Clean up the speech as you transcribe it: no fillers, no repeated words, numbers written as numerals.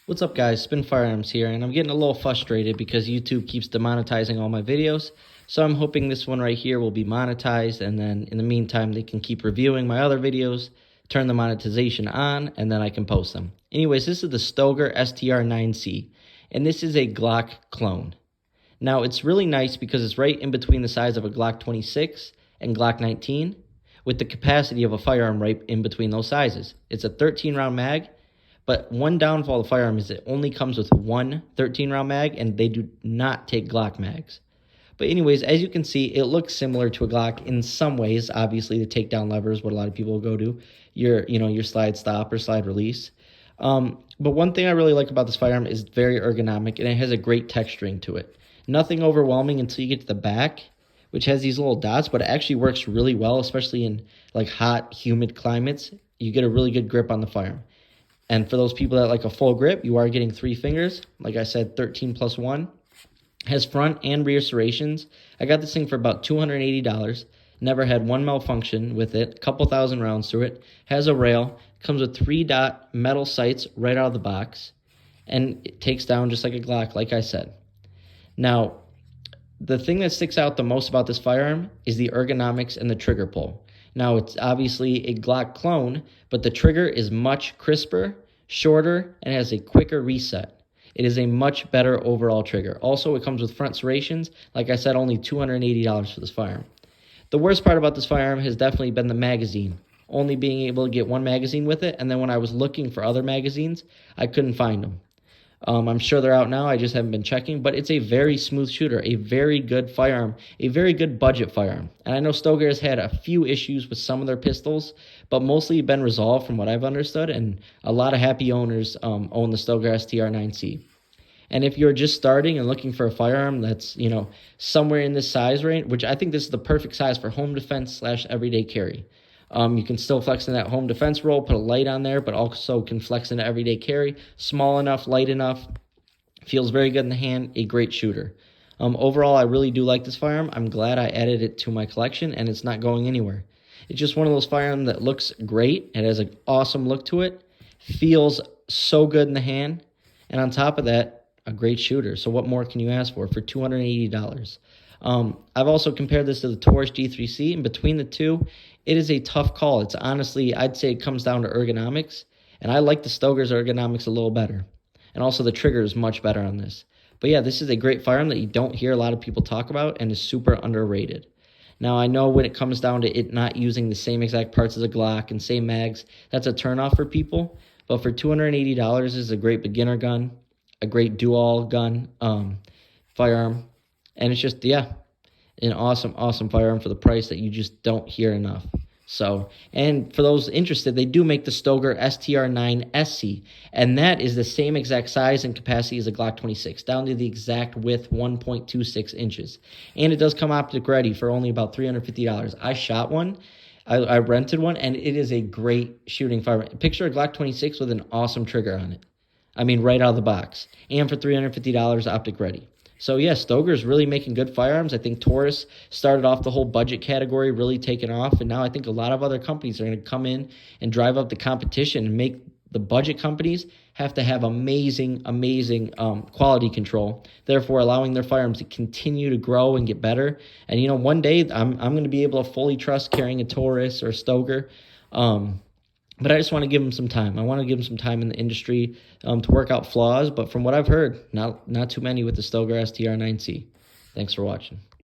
What's up, guys? Spin Firearms here, and I'm getting a little frustrated because YouTube keeps demonetizing all my videos. So I'm hoping this one right here will be monetized, and then in the meantime they can keep reviewing my other videos, turn the monetization on, and then I can post them. Anyways, this is the Stoeger STR-9C, and this is a Glock clone. Now, it's really nice because it's right in between the size of a Glock 26 and Glock 19, with the capacity of a firearm right in between those sizes. It's a 13-round mag, but one downfall of the firearm is it only comes with one 13-round mag, and they do not take Glock mags. But anyways, as you can see, it looks similar to a Glock in some ways. Obviously, the takedown lever is what a lot of people will go to, your slide stop or slide release. But one thing I really like about this firearm is it's very ergonomic, and it has a great texturing to it. Nothing overwhelming until you get to the back, which has these little dots, but it actually works really well, especially in like hot, humid climates. You get a really good grip on the firearm. And for those people that like a full grip, you are getting 3 fingers. Like I said, 13 plus 1. Has front and rear serrations. I got this thing for about $280. Never had one malfunction with it. A couple thousand rounds through it. Has a rail. Comes with 3-dot metal sights right out of the box. And it takes down just like a Glock, like I said. Now, the thing that sticks out the most about this firearm is the ergonomics and the trigger pull. Now, it's obviously a Glock clone, but the trigger is much crisper, shorter, and has a quicker reset. It is a much better overall trigger. Also, it comes with front serrations. Like I said, only $280 for this firearm. The worst part about this firearm has definitely been the magazine. Only being able to get one magazine with it, and then when I was looking for other magazines, I couldn't find them. I'm sure they're out now. I just haven't been checking, but it's a very smooth shooter, a very good firearm, a very good budget firearm. And I know Stoeger has had a few issues with some of their pistols, but mostly been resolved from what I've understood, and a lot of happy owners own the Stoeger STR-9C. And if you're just starting and looking for a firearm that's, somewhere in this size range, which I think this is the perfect size for home defense / everyday carry. You can still flex in that home defense role, put a light on there, but also can flex into everyday carry. Small enough, light enough, feels very good in the hand, a great shooter. Overall, I really do like this firearm. I'm glad I added it to my collection, and it's not going anywhere. It's just one of those firearms that looks great. It has an awesome look to it, feels so good in the hand, and on top of that, a great shooter. So what more can you ask for $280? I've also compared this to the Taurus G3C, and between the two, it is a tough call. It's honestly, I'd say it comes down to ergonomics, and I like the Stoeger's ergonomics a little better. And also the trigger is much better on this. But yeah, this is a great firearm that you don't hear a lot of people talk about and is super underrated. Now, I know when it comes down to it not using the same exact parts as a Glock and same mags, that's a turnoff for people. But for $280, this is a great beginner gun, a great dual gun firearm. And it's just, an awesome firearm for the price that you just don't hear enough. So, and for those interested, they do make the Stoeger STR-9SC, and that is the same exact size and capacity as a Glock 26, down to the exact width, 1.26 inches. And it does come optic ready for only about $350. I shot one. I rented one, and it is a great shooting firearm. Picture a Glock 26 with an awesome trigger on it. I mean, right out of the box. And for $350, optic ready. So, yeah, Stoeger's really making good firearms. I think Taurus started off the whole budget category, really taking off. And now I think a lot of other companies are going to come in and drive up the competition and make the budget companies have to have amazing quality control, therefore allowing their firearms to continue to grow and get better. And, one day I'm going to be able to fully trust carrying a Taurus or a Stoeger. But I just want to give them some time. I want to give them some time in the industry to work out flaws. But from what I've heard, not too many with the Stoeger STR-9C. Thanks for watching.